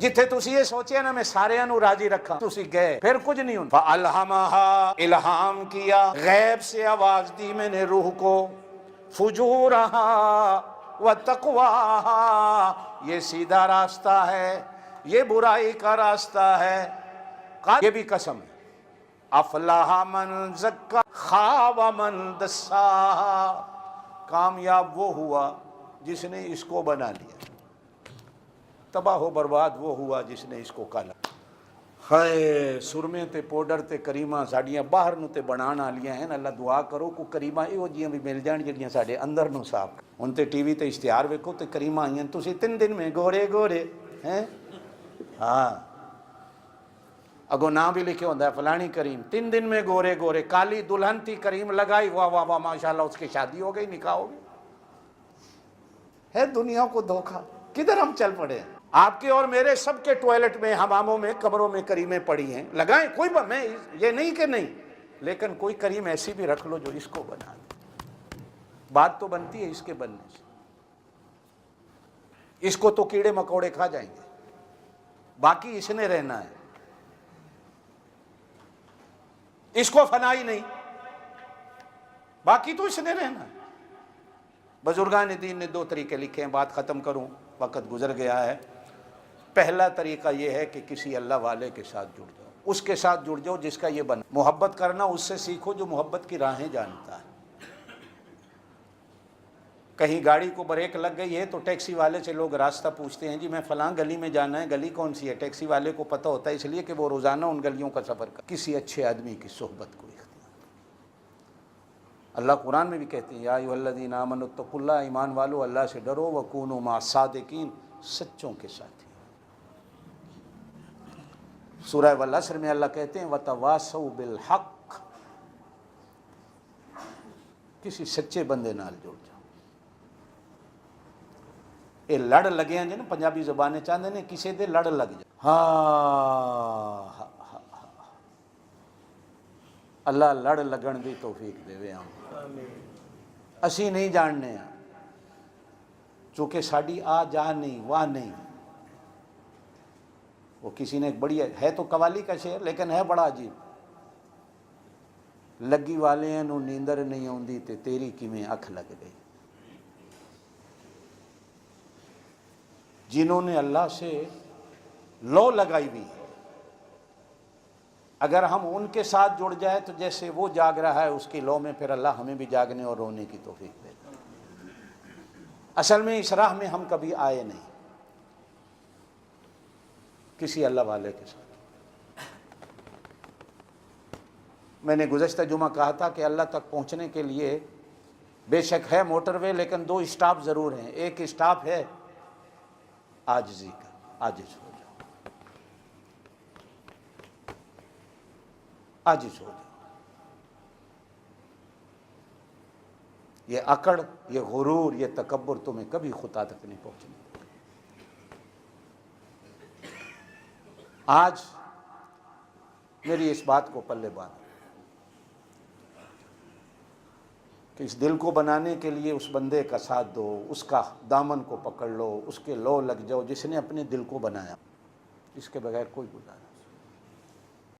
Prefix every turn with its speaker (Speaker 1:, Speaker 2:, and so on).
Speaker 1: जिथे तुसी ये सोचे ना मैं सारे राजी रखा, तुसी गए फिर कुछ नहीं हुआ। फअल्हमहा, इल्हाम किया, गैब से आवाज दी मैंने रूह को, फुजूरहा व तक़वाहा, ये सीधा रास्ता है, ये बुराई का रास्ता है। ये भी कसम है, अफलाहा मन ज़क्का खाब मन दस्साहा, कामयाब वो हुआ जिसने इसको बना लिया, तबाह हो बर्बाद वो हुआ जिसने इसको काला। हाय सुरमे ते पाउडर ते करीमा साड़ियाँ बाहर नूं ते बनाण वालियां हैं। अल्लाह दुआ करो को करीमा इहो जिहियां भी मिल जाण जिहड़ियां साडे अंदर नूं साफ। हुण ते टीवी ते इश्तिहार वेखो ते करीमा आईयां, तुसीं 3 दिन में गोरे गोरे हैं। हाँ अगो नाम भी लिखे होता है फलानी करीम, 3 दिन में गोरे गोरे, काली दुल्हन थी करीम लगाई, वाह वाह वाह माशाल्लाह, उसकी शादी हो गई, निकाह हो गई। है दुनिया को धोखा, किधर हम चल पड़े हैं। आपके और मेरे सबके टॉयलेट में, हमामों में, कमरों में करीमें पड़ी हैं, लगाएं कोई मैं ये नहीं कि नहीं, लेकिन कोई करीम ऐसी भी रख लो जो इसको बना दे। बात तो बनती है इसके बनने से, इसको तो कीड़े मकोड़े खा जाएंगे, बाकी इसने रहना है, इसको फनाई नहीं, बाकी तो इसने रहना है। बुजुर्गान दीन ने 2 तरीके लिखे हैं, बात खत्म करूं, वक्त गुजर गया है। पहला तरीका यह है कि किसी अल्लाह वाले के साथ जुड़ जाओ, उसके साथ जुड़ जाओ जिसका ये बना। मोहब्बत करना उससे सीखो जो मोहब्बत की राहें जानता है। कहीं गाड़ी को ब्रेक लग गई है तो टैक्सी वाले से लोग रास्ता पूछते हैं, जी मैं फलां गली में जाना है, गली कौन सी है? टैक्सी वाले को पता होता है, इसलिए कि वो रोज़ाना उन गलियों का सफ़र कर। किसी अच्छे आदमी की सोहबत को इख्तियार। अल्लाह कुरान में भी कहते हैं, या अय्युहल्लज़ीना आमनुत्तक़ुल्लाह, ईमान वालो अल्लाह से डरो, वकूनू मास्सादिकीन, सच्चों के साथी। सूरह वल अस्र में अल्लाह कहते हैं वतवासौ बिल हक़, किसी सच्चे बंदे नाल जुड़ जाओ। ये लड़ लगे हैं जिन पंजाबी ज़बान चाहते ने किसी दे लड़ लग जाए। हाँ अल्लाह लड़ लगन की तौफीक देवे। असी नहीं जानने हैं, चूँकि साड़ी आ जा नहीं वाह नहीं। वो किसी ने एक बड़ी है तो कवाली का शेर, लेकिन है बड़ा अजीब। लगी वाले नूं नींदर नहीं आउंदी ते तेरी किवें अख लग गई। जिन्होंने अल्लाह से लो लगाई हुई है, अगर हम उनके साथ जुड़ जाए तो जैसे वो जाग रहा है उसकी लो में, फिर अल्लाह हमें भी जागने और रोने की तौफीक देता है। असल में इस राह में हम कभी आए नहीं, किसी अल्लाह वाले के साथ। मैंने गुज़श्ता जुमा कहा था कि अल्लाह तक पहुंचने के लिए बेशक है मोटरवे, लेकिन 2 स्टॉप ज़रूर हैं। एक स्टॉप है आजिज़ी का, आजिज़ हो जाओ, आजिज़ हो जाओ। ये अकड़, ये गुरूर, ये तकब्बुर तुम्हें कभी खुदा तक नहीं पहुंचने। आज मेरी इस बात को पल्ले बांध कि इस दिल को बनाने के लिए उस बंदे का साथ दो, उसका दामन को पकड़ लो, उसके लो लग जाओ जिसने अपने दिल को बनाया। इसके बगैर कोई गुजारा